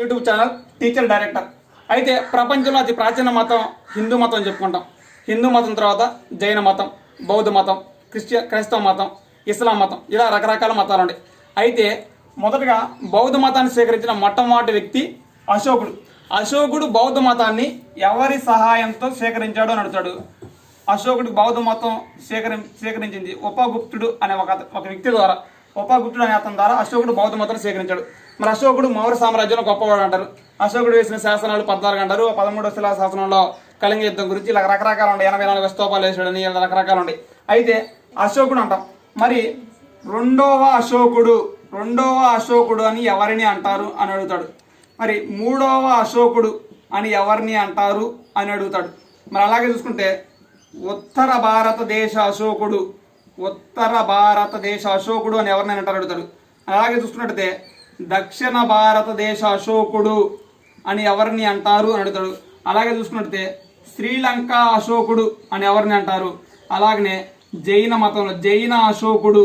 YouTube channel teacher director. అయితే ప్రపంచంలో అతి ప్రాచీన మతం హిందూ మతం అని చెప్పుకుంటాం. హిందూ మతం తర్వాత జైన మతం, బౌద్ధ మతం, క్రైస్తవ మతం, ఇస్లాం మతం, ఇలా రకరకాల మతాలు ఉన్నాయి. అయితే మొదటగా బౌద్ధ మతాన్ని స్వీకరించిన మొట్టమొదటి వ్యక్తి అశోకుడు. అశోకుడు బౌద్ధ మతాన్ని ఎవరి సహాయంతో స్వీకరించాడు అని అడుగుతాడు. అశోకుడు బౌద్ధ మతం స్వీకరించింది ఉపగుప్తుడు అనే ఒక వ్యక్తి ద్వారా, ఉపగుప్తుడు అనే అతని ద్వారా అశోకుడు బౌద్ధ మతాన్ని స్వీకరించాడు. మరి అశోకుడు మౌర్య సామ్రాజ్యంలో గొప్పవాడు అంటారు. అశోకుడు వేసిన శాసనాలు 14 అంటారు. 13వ శిలా శాసనంలో కళింగ యుద్ధం గురించి ఇలా రకరకాలు ఉంటాయి. 84 స్తూపాలు వేసాడని ఇలా రకరకాలు ఉంటాయి. అయితే అశోకుడు అంటాం. మరి రెండవ అశోకుడు అని ఎవరిని అంటారు అని అడుగుతాడు. మరి మూడవ అశోకుడు అని ఎవరిని అంటారు అని అడుగుతాడు. మరి అలాగే చూసుకుంటే ఉత్తర భారతదేశ అశోకుడు అని ఎవరిని అంటారు అడుగుతాడు. అలాగే చూసుకున్నట్టయితే దక్షిణ భారతదేశ అశోకుడు అని ఎవరిని అంటారు అని అడుగుతాడు. అలాగే చూసుకున్నట్టయితే శ్రీలంక అశోకుడు అని ఎవరిని అంటారు. అలాగనే జైన మతంలో జైన అశోకుడు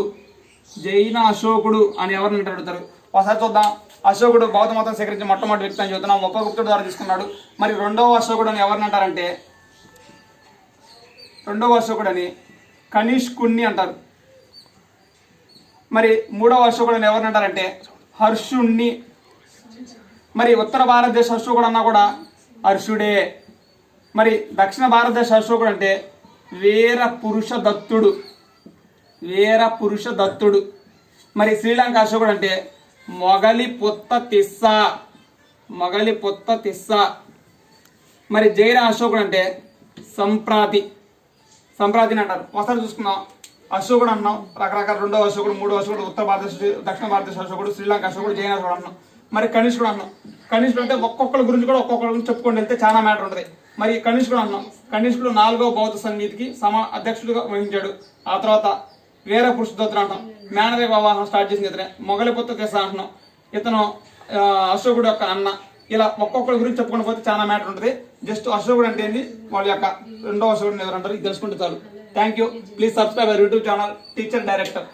అని ఎవరిని అంటారు అడుగుతారు. ఒకసారి చూద్దాం. అశోకుడు బౌద్ధ మతం స్వీకరించి మొట్టమొదటి వ్యక్తి అని చెబుతున్నాం. ఉపగుప్తుడు ద్వారా తీసుకున్నాడు. మరి రెండవ అశోకుడు అని ఎవరిని అంటారంటే రెండవ అశోకుడు అని కనిష్కుణ్ణి అంటారు. మరి మూడవ అశోకుడు అని ఎవరిని అంటారంటే హర్షుణ్ణి. మరి ఉత్తర భారతదేశ అశోకుడు అన్నా కూడా హర్షుడే. మరి దక్షిణ భారతదేశ అశోకుడు అంటే వీర పురుష దత్తుడు. మరి శ్రీలంక అశోకుడు అంటే మొగలిపుత్త తిస్స. మరి జైన అశోకుడు అంటే సంప్రాతిని అంటారు. ఒకసారి చూసుకుందాం. అశోకుడు అన్నాం రకరకాల. రెండవ అశోకుడు, మూడవ అశోకుడు, ఉత్తర భారతదేశ దక్షిణ భారతదేశ అశోకుడు, శ్రీలంక అశోకుడు, జైన అశోకుడు అన్నాం. మరి కనిష్కుడు అన్నాం. కనిష్కుడు అంటే ఒక్కొక్కరి గురించి కూడా ఒక్కొక్కరి గురించి చెప్పుకొని వెళ్తే చాలా మ్యాటర్ ఉంటుంది. మరి కనిష్కుడు అన్నాం. కనిష్కుడు 4వ బౌద్ధ సంగీతికి అధ్యక్షుడిగా వహించాడు. ఆ తర్వాత వీర పురుష దత్తుడు అంటాం. మేనదే వివాహం స్టార్ట్ చేసిన ఇతనే. మొగలిపుత్త తిస్స అంటున్నాం. ఇతను అశోకుడు యొక్క అన్న. ఇలా ఒక్కొక్కరి గురించి చెప్పుకొని పోతే చాలా మ్యాటర్ ఉంటుంది. జస్ట్ అశోకుడు అంటే ఏంటి, వాళ్ళ యొక్క రెండవ అశోకుడు ఎవరు అంటారు, ఇది తెలుసుకుంటే చాలు. Thank you. Please subscribe our YouTube channel teacher director.